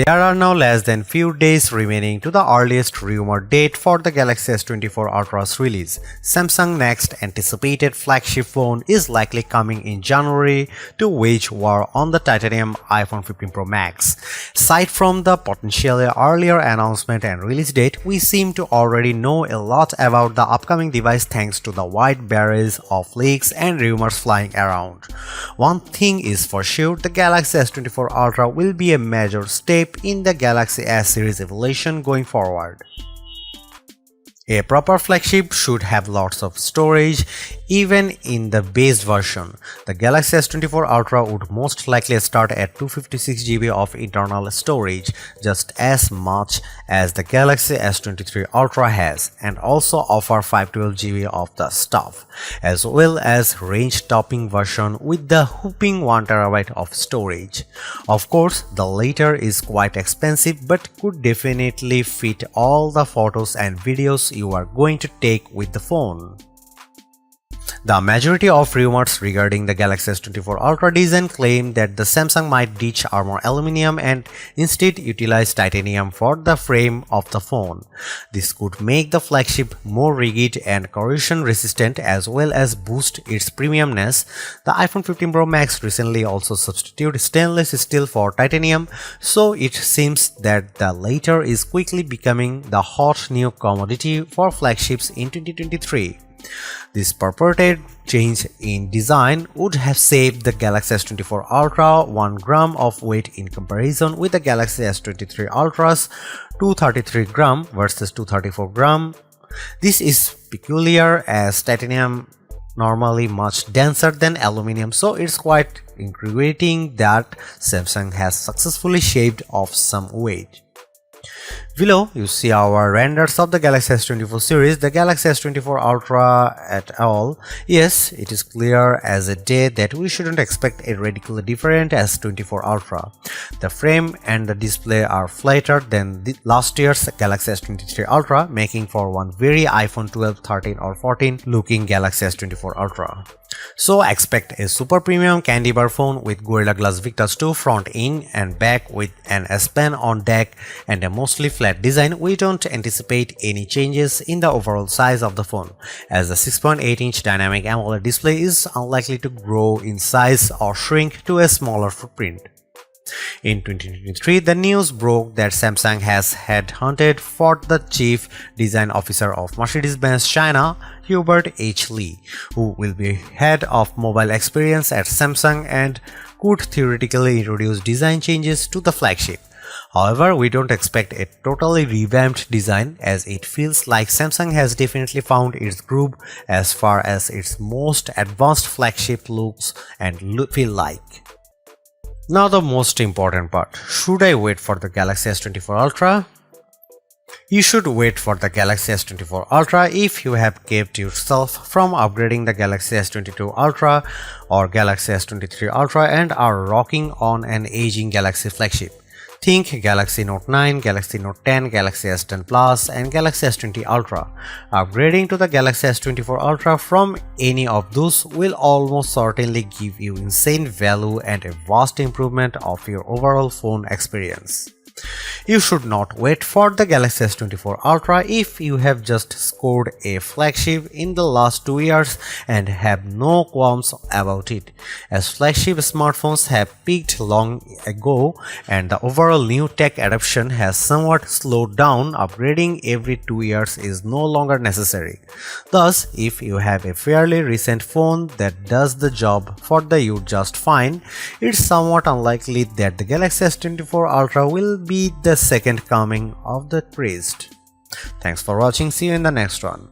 There are now less than few days remaining to the earliest rumored date for the Galaxy S24 Ultra's release. Samsung's next anticipated flagship phone is likely coming in January to wage war on the titanium iPhone 15 Pro Max. Aside from the potentially earlier announcement and release date, we seem to already know a lot about the upcoming device thanks to the wide barrage of leaks and rumors flying around. One thing is for sure, the Galaxy S24 Ultra will be a major step in the Galaxy S series evolution going forward. A proper flagship should have lots of storage. Even in the base version, the Galaxy S24 Ultra would most likely start at 256 GB of internal storage, just as much as the Galaxy S23 Ultra has, and also offer 512 GB of the stuff, as well as range-topping version with the whopping 1 TB of storage. Of course, the latter is quite expensive but could definitely fit all the photos and videos you are going to take with the phone. The majority of rumors regarding the Galaxy S24 Ultra design claim that the Samsung might ditch armor aluminum and instead utilize titanium for the frame of the phone. This could make the flagship more rigid and corrosion resistant as well as boost its premiumness. The iPhone 15 Pro Max recently also substituted stainless steel for titanium, so it seems that the latter is quickly becoming the hot new commodity for flagships in 2023. This purported change in design would have saved the Galaxy S24 Ultra 1 gram of weight in comparison with the Galaxy S23 Ultra's 233 gram versus 234 gram. This is peculiar as titanium normally much denser than aluminum, so it's quite incriminating that Samsung has successfully shaved off some weight. Below, you see our renders of the Galaxy S24 series, the Galaxy S24 Ultra et al. Yes, it is clear as a day that we shouldn't expect a radically different S24 Ultra. The frame and the display are flatter than the last year's Galaxy S23 Ultra, making for one very iPhone 12, 13 or 14 looking Galaxy S24 Ultra. So expect a super premium candy bar phone with Gorilla Glass Victus 2 front in and back with an S Pen on deck and a mostly flat design. We don't anticipate any changes in the overall size of the phone, as the 6.8-inch dynamic AMOLED display is unlikely to grow in size or shrink to a smaller footprint. In 2023, the news broke that Samsung has headhunted for the chief design officer of Mercedes-Benz China, Hubert H. Lee, who will be head of mobile experience at Samsung and could theoretically introduce design changes to the flagship. However, we don't expect a totally revamped design, as it feels like Samsung has definitely found its groove as far as its most advanced flagship looks and feel like. Now the most important part, should I wait for the Galaxy S24 Ultra? You should wait for the Galaxy S24 Ultra if you have kept yourself from upgrading the Galaxy S22 Ultra or Galaxy S23 Ultra and are rocking on an aging Galaxy flagship. Think Galaxy Note 9, Galaxy Note 10, Galaxy S10 Plus and Galaxy S20 Ultra. Upgrading to the Galaxy S24 Ultra from any of those will almost certainly give you insane value and a vast improvement of your overall phone experience. You should not wait for the Galaxy S24 Ultra if you have just scored a flagship in the last 2 years and have no qualms about it, as flagship smartphones have peaked long ago and the overall new tech adoption has somewhat slowed down. Upgrading every 2 years is no longer necessary. Thus, if you have a fairly recent phone that does the job for you just fine, it's somewhat unlikely that the Galaxy S24 Ultra will be the second coming of the praised. Thanks for watching. See you in the next one.